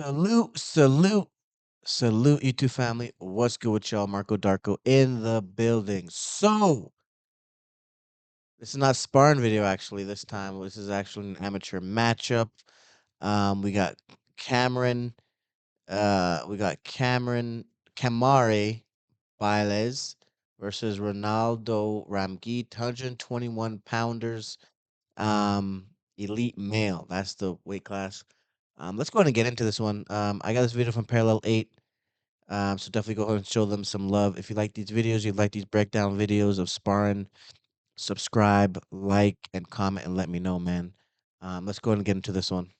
Salute, salute, salute, YouTube family. What's good with y'all? Marco Darko in the building. So, this is not sparring video actually this time. This is actually an amateur matchup. We got Cameron, we got Camare Bailes versus Ronaldo Ramgit, 121 pounders, um, elite male. That's the weight class. Let's go ahead and get into this one. I got this video from Parallel 8. So definitely go ahead and show them some love. If you like these videos, you like these breakdown videos of sparring, subscribe, like, and comment, and let me know, man. Let's go ahead and get into this one.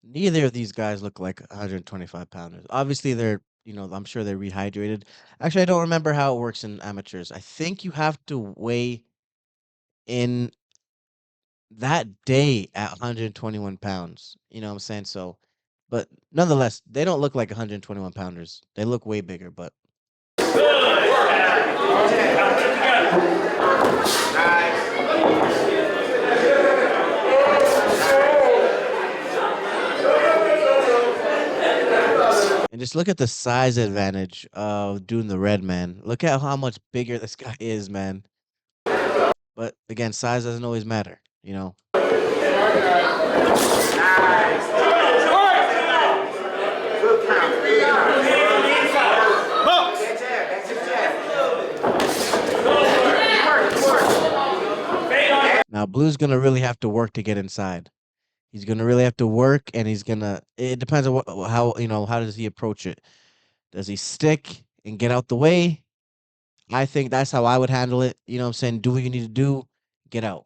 Neither of these guys look like 125 pounders. Obviously, they're, I'm sure they're rehydrated. Actually, I don't remember how it works in amateurs. I think you have to weigh in that day at 121 pounds. You know what I'm saying? So, but nonetheless, they don't look like 121 pounders. They look way bigger, but. And just look at the size advantage of doing the red, man. Look at how much bigger this guy is, man. But again, size doesn't always matter, you know. Now, Blue's gonna really have to work to get inside. He's gonna really have to work, and he's gonna. It depends on how how does he approach it. Does he stick and get out the way? I think that's how I would handle it. You know what I'm saying? Do what you need to do. Get out.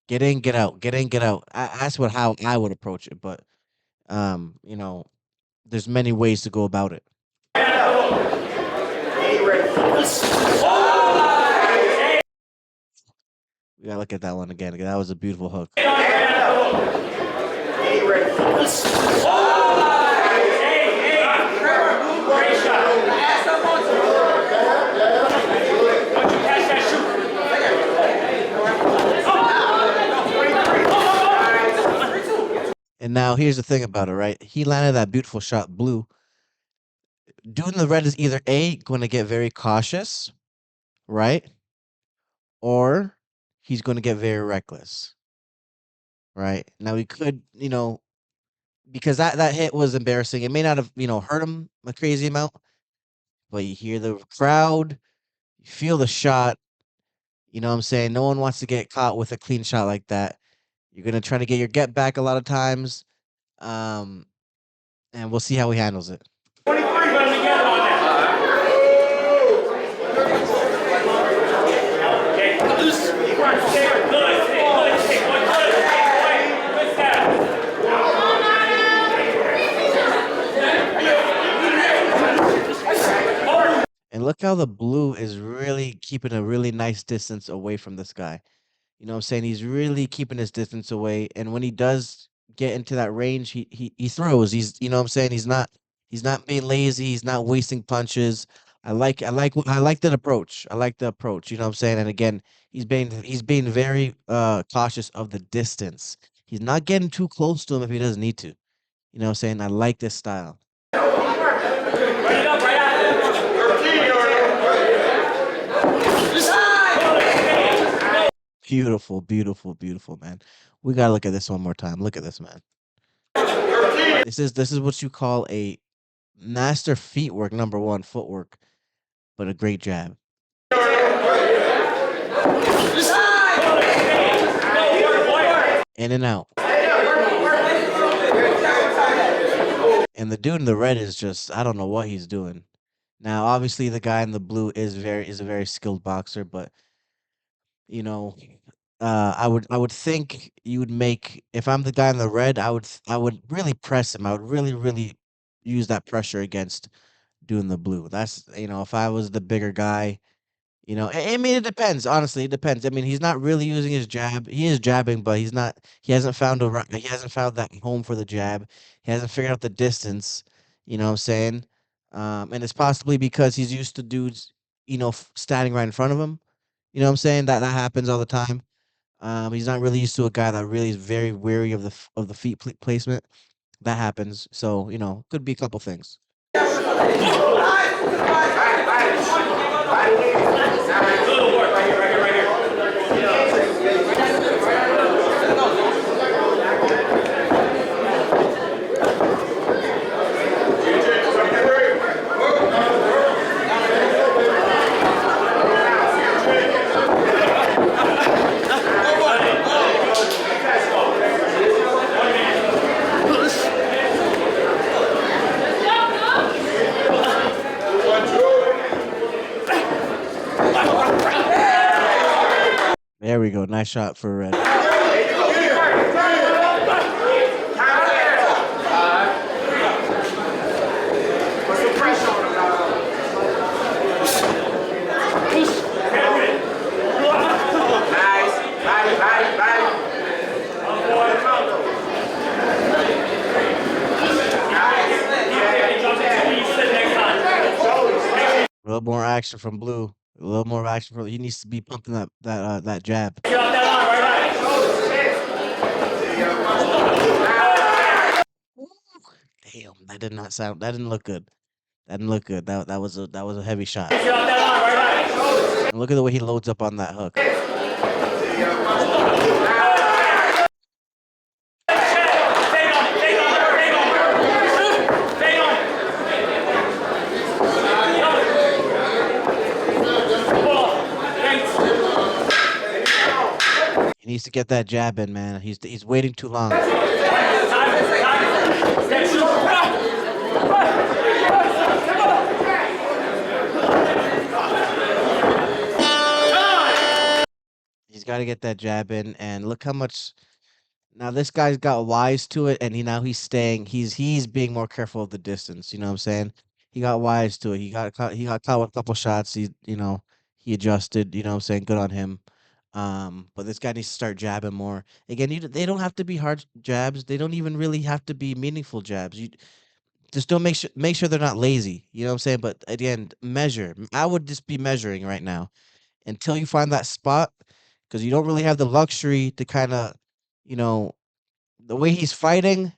Get in, get out. Get in, get out. That's how I would approach it. But there's many ways to go about it. We gotta look at that one again. That was a beautiful hook. And now here's the thing about it, right? He landed that beautiful shot, Blue. Doing the red is either A, going to get very cautious, right? Or he's going to get very reckless, right? Now he could, because that hit was embarrassing. It may not have, hurt him a crazy amount, but you hear the crowd, you feel the shot. You know what I'm saying? No one wants to get caught with a clean shot like that. You're going to try to get your get back a lot of times. And we'll see how he handles it. And look how the Blue is really keeping a really nice distance away from this guy. You know what I'm saying? He's really keeping his distance away. And when he does get into that range, he throws. You know what I'm saying? He's not being lazy. He's not wasting punches. I like that approach. I like the approach. You know what I'm saying? And again, he's being very cautious of the distance. He's not getting too close to him if he doesn't need to. You know what I'm saying? I like this style. Beautiful, beautiful, beautiful, man. We gotta look at this one more time. Look at this, man. This is what you call a master feet work, number one, footwork, but a great jab. In and out. And the dude in the red is just, I don't know what he's doing. Now, obviously, the guy in the blue is a very skilled boxer, but you know, I would think you would make if I'm the guy in the red, I would really press him. I would really use that pressure against doing the blue. That's if I was the bigger guy, I mean, it depends. Honestly, it depends. I mean, he's not really using his jab. He is jabbing, but he's not. He hasn't found he hasn't found that home for the jab. He hasn't figured out the distance. You know what I'm saying? And it's possibly because he's used to dudes, standing right in front of him. You know what I'm saying? That happens all the time. He's not really used to a guy that really is very wary of the feet placement. That happens. So could be a couple things. There we go. Nice shot for red. A little more action from blue. A little more action from. He needs to be pumping that jab. Damn, that did not sound. That didn't look good. That didn't look good. That was a heavy shot. And look at the way he loads up on that hook. He needs to get that jab in, man. He's waiting too long. He's got to get that jab in, and look how much. Now this guy's got wise to it, and he's staying. He's being more careful of the distance. You know what I'm saying? He got wise to it. He got caught with a couple shots. He adjusted. You know what I'm saying? Good on him. But this guy needs to start jabbing more. Again, they don't have to be hard jabs. They don't even really have to be meaningful jabs. You just don't make sure they're not lazy. You know what I'm saying? But again, measure. I would just be measuring right now until you find that spot, because you don't really have the luxury to kind of, you know, the way he's fighting.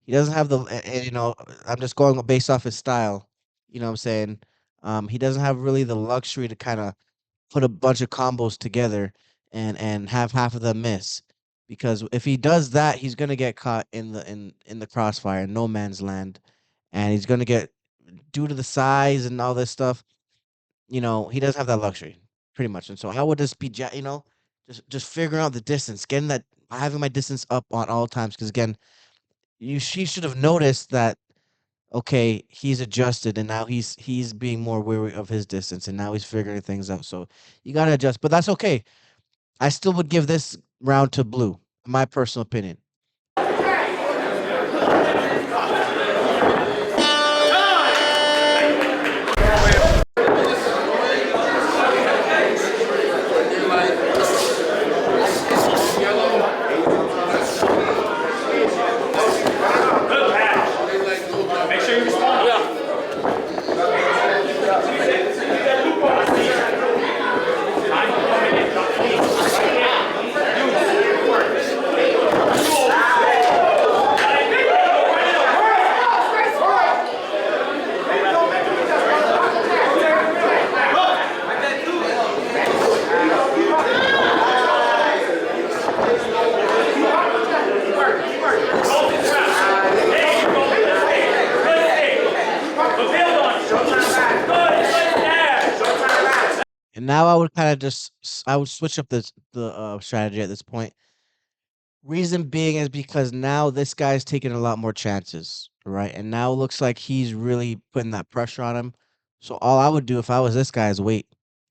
He doesn't have I'm just going based off his style. You know what I'm saying? He doesn't have really the luxury to kind of put a bunch of combos together and have half of them miss. Because if he does that, he's gonna get caught in the crossfire, no man's land, and he's gonna get, due to the size and all this stuff. He doesn't have that luxury, pretty much. And so I would just be, just figuring out the distance, getting that, having my distance up on all times. Because again, she should have noticed that. Okay, he's adjusted, and now he's being more wary of his distance, and now he's figuring things out. So you gotta adjust, but that's okay. I still would give this round to blue, my personal opinion. And now I would kind of I would switch up the strategy at this point. Reason being is because now this guy's taking a lot more chances, right? And now it looks like he's really putting that pressure on him. So all I would do if I was this guy is wait.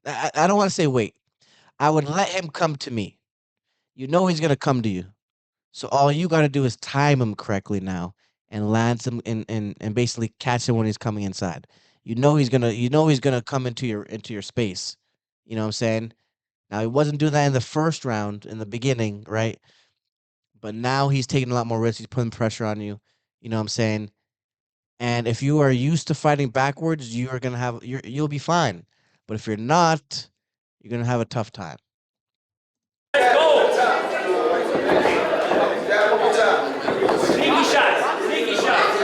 I don't want to say wait. I would let him come to me. You know he's gonna come to you. So all you gotta do is time him correctly now, and lands him and basically catch him when he's coming inside. You know he's gonna come into your space. You know what I'm saying? Now he wasn't doing that in the first round in the beginning, right? But now he's taking a lot more risks. He's putting pressure on you. You know what I'm saying? And if you are used to fighting backwards, you are gonna have you'll be fine. But if you're not, you're gonna have a tough time. Sneaky shots. Sneaky shots.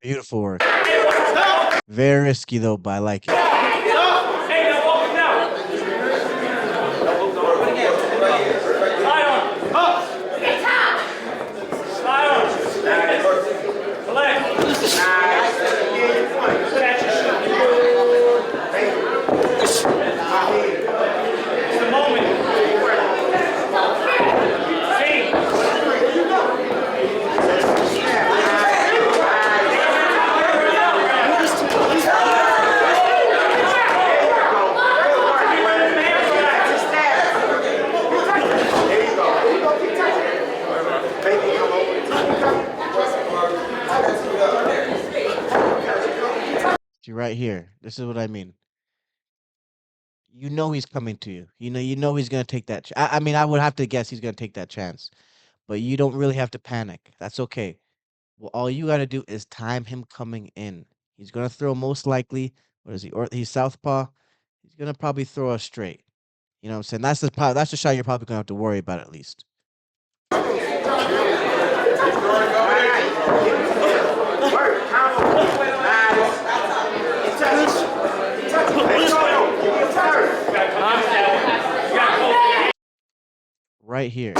Beautiful work. Very risky though, but I like it. See right here. This is what I mean. You know he's coming to you. You know he's gonna take that. I mean, I would have to guess he's gonna take that chance, but you don't really have to panic. That's okay. Well, all you gotta do is time him coming in. He's gonna throw most likely. What is he? Or he's southpaw. He's gonna probably throw a straight. You know what I'm saying? That's the shot you're probably gonna have to worry about at least. Right here.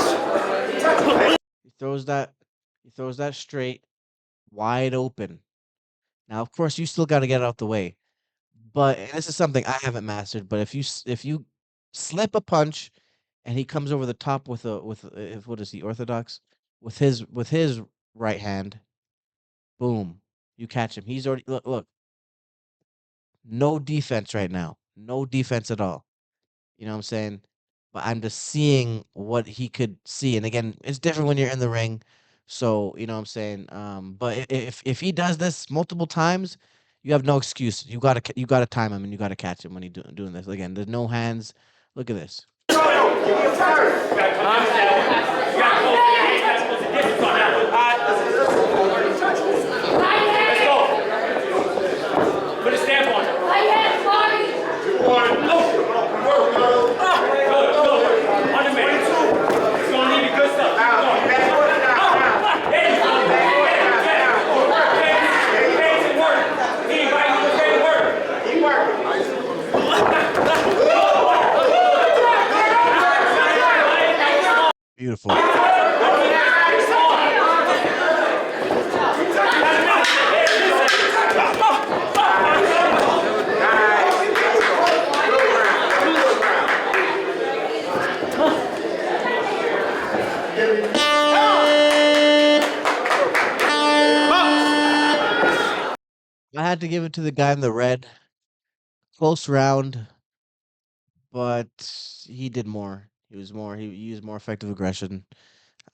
He throws that straight, wide open. Now, of course, you still got to get it out the way. But and this is something I haven't mastered. But if you slip a punch, and he comes over the top with what is he, orthodox, with his right hand, boom, you catch him. He's already look, no defense right now, no defense at all. You know what I'm saying? But I'm just seeing what he could see. And again, it's different when you're in the ring. So, you know what I'm saying? But if he does this multiple times, you have no excuse. You gotta time him and you gotta catch him when he's doing this. Again, there's no hands. Look at this. Put a stamp on it. Beautiful. I had to give it to the guy in the red. Close round, but he did more. He used more effective aggression.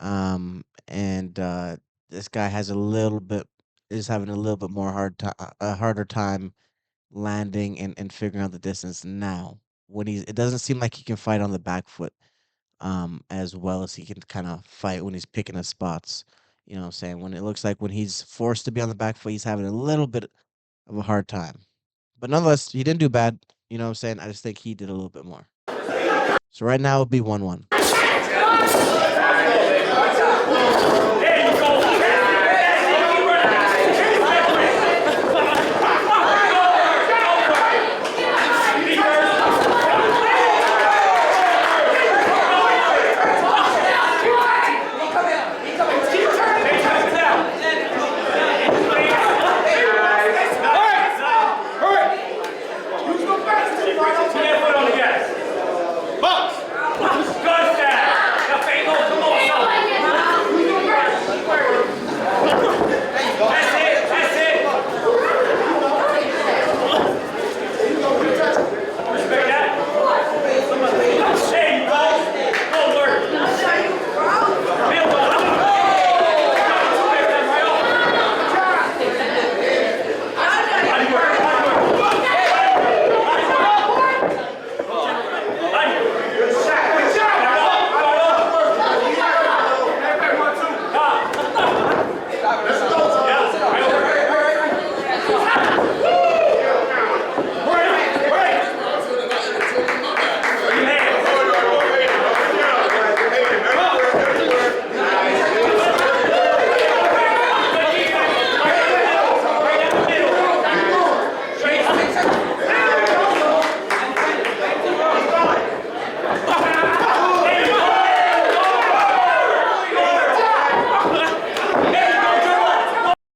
And this guy has a little bit is having a little bit more a harder time landing and figuring out the distance now. It doesn't seem like he can fight on the back foot as well as he can kind of fight when he's picking his spots. You know what I'm saying? When it looks like when he's forced to be on the back foot, he's having a little bit of a hard time. But nonetheless, he didn't do bad. You know what I'm saying? I just think he did a little bit more. So right now it'll be 1-1. Put on the gas.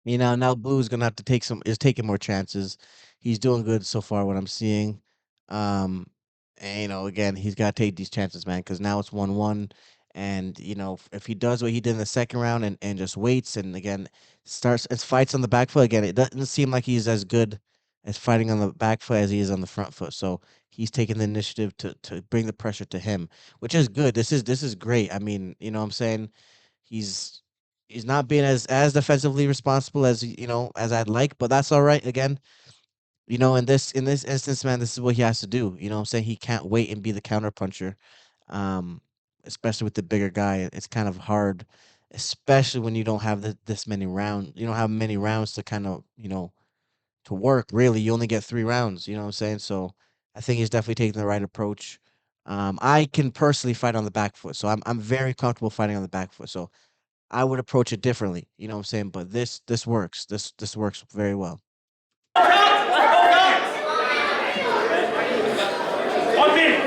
You know, now Blue's gonna have to take some is taking more chances. He's doing good so far, what I'm seeing. Um, and again, he's got to take these chances, man, because now it's 1-1. And if he does what he did in the second round and just waits and again starts as fights on the back foot again, it doesn't seem like he's as good as fighting on the back foot as he is on the front foot. So he's taking the initiative to bring the pressure to him, which is good. This is great. I mean, what I'm saying, he's he's not being as defensively responsible as as I'd like, but that's all right. Again, in this instance, man, this is what he has to do. You know what I'm saying? He can't wait and be the counter puncher. Um, Especially with the bigger guy. It's kind of hard, especially when you don't have this many rounds. You don't have many rounds to kind of, to work. Really, you only get 3 rounds, you know what I'm saying? So I think he's definitely taking the right approach. I can personally fight on the back foot, so I'm very comfortable fighting on the back foot. So I would approach it differently. You know what I'm saying? But this works. This works very well. One minute.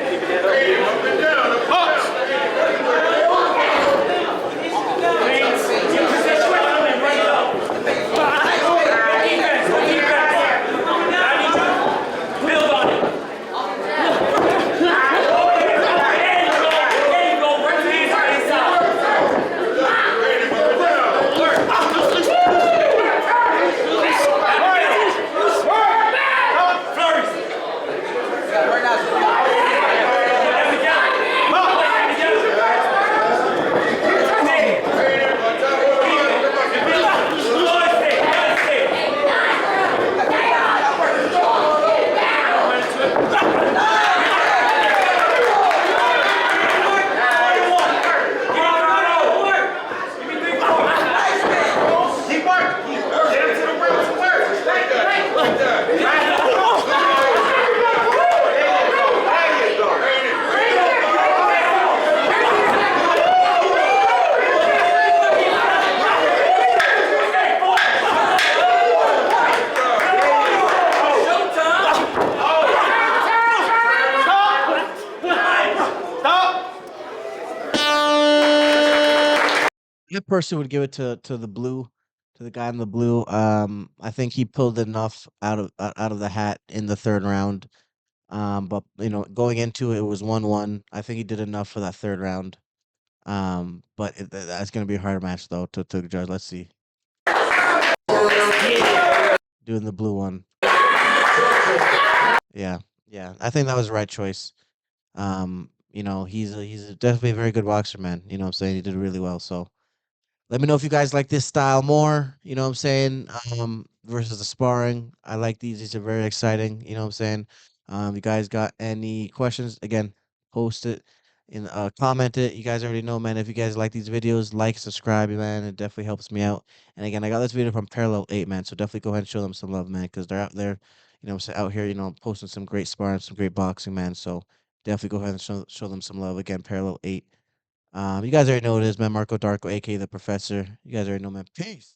Build on it. There you go. There you go. Work your hands right inside. I personally would give it to the blue, to the guy in the blue. I think he pulled enough out of the hat in the third round. But going into it, it was 1-1. I think he did enough for that third round. But that's gonna be a harder match though to judge. Let's see. Doing the blue one. Yeah, yeah. I think that was the right choice. He's definitely a very good boxer, man. You know what I'm saying? He did really well. So let me know if you guys like this style more, you know what I'm saying? Versus the sparring. I like these. These are very exciting, you know what I'm saying? You guys got any questions? Again, post it in comment it. You guys already know, man. If you guys like these videos, like, subscribe, man. It definitely helps me out. And again, I got this video from Parallel 8, man. So definitely go ahead and show them some love, man, because they're out there, out here, posting some great sparring, some great boxing, man. So definitely go ahead and show them some love. Again, Parallel 8. You guys already know what it is, man. Marco Darko, aka the Professor. You guys already know, man. Peace.